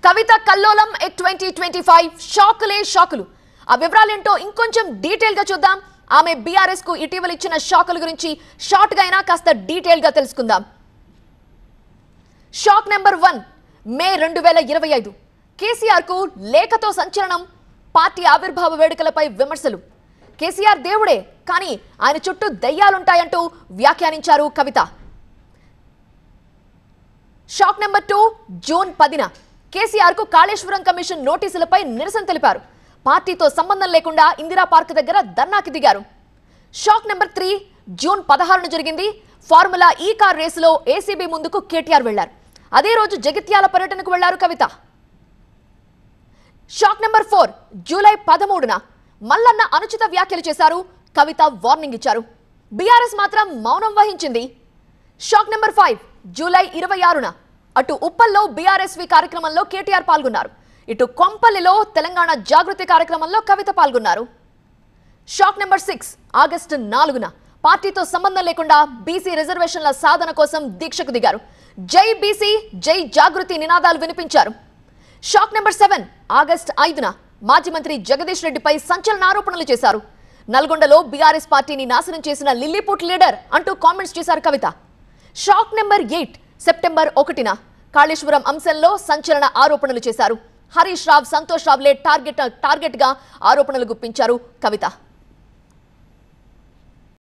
కవిత కల్లోలం 2025 షాకులే షాకులు. ఆ వివరాలేంటో ఇంకొంచెం డీటెయిల్ గా చూద్దాం. ఆమె బీఆర్ఎస్ కు ఇటీవల ఇచ్చిన షాకుల గురించి షార్ట్ గా అయినా కాస్త డీటెయిల్ గా తెలుసుకుందాం. షాక్ నెంబర్ 1 మే 2025 కేసీఆర్ కు లేఖతో సంచలనం. పార్టీ ఆవిర్భావ వేడుకలపై విమర్శలు. కేసీఆర్ దేవుడే కానీ ఆయన చుట్టూ దయ్యాలుంటాయంటూ వ్యాఖ్యానించారు కవిత. షాక్ నెంబర్ 2 జూన్ 10న కేసీఆర్ కు కాళేశ్వరం కమిషన్ నోటీసులపై నిరసన తెలిపారు. పార్టీతో సంబంధం లేకుండా ఇందిరా పార్క్ దగ్గర ధర్నాకి దిగారు. షాక్ నెంబర్ 3 జూన్ 16న జరిగింది. ఫార్ములా ఈ కార్ రేసులో ఏసీబీ ముందుకు కేటీఆర్ వెళ్లారు. అదే రోజు జగిత్యాల పర్యటనకు వెళ్లారు కవిత. షాక్ నెంబర్ 4 జూలై 13న మల్లన్న అనుచిత వ్యాఖ్యలు చేశారు. కవిత వార్నింగ్ ఇచ్చారు. బీఆర్ఎస్ మాత్రం మౌనం వహించింది. షాక్ నెంబర్ 5 జూలై 26న అటు ఉప్పల్లో బీఆర్ఎస్వి కార్యక్రమంలో కేటీఆర్ పాల్గొన్నారు. ఇటు కొంపల్లిలో తెలంగాణ జాగృతి కార్యక్రమంలో కవిత పాల్గొన్నారు. షాక్ నెంబర్ 6 ఆగస్టు 4న పార్టీతో సంబంధం లేకుండా బీసీ రిజర్వేషన్ల సాధన కోసం దీక్షకు దిగారు. జై బీసీ జై జాగృతి నినాదాలు వినిపించారు. షాక్ నెంబర్ 7 ఆగస్టు 5న మాజీ మంత్రి జగదీష్ రెడ్డిపై సంచలన ఆరోపణలు చేశారు. నల్గొండలో బీఆర్ఎస్ పార్టీని నాశనం చేసిన లిల్లీపుట్ లీడర్ అంటూ కామెంట్స్ చేశారు కవిత. షాక్ నెంబర్ 8 సెప్టెంబర్ 1న కాళేశ్వరం అంశంలో సంచలన ఆరోపణలు చేశారు. హరీష్ రావ్, సంతోష్ రావ్లే టార్గెట్ గా ఆరోపణలు గుప్పించారు కవిత.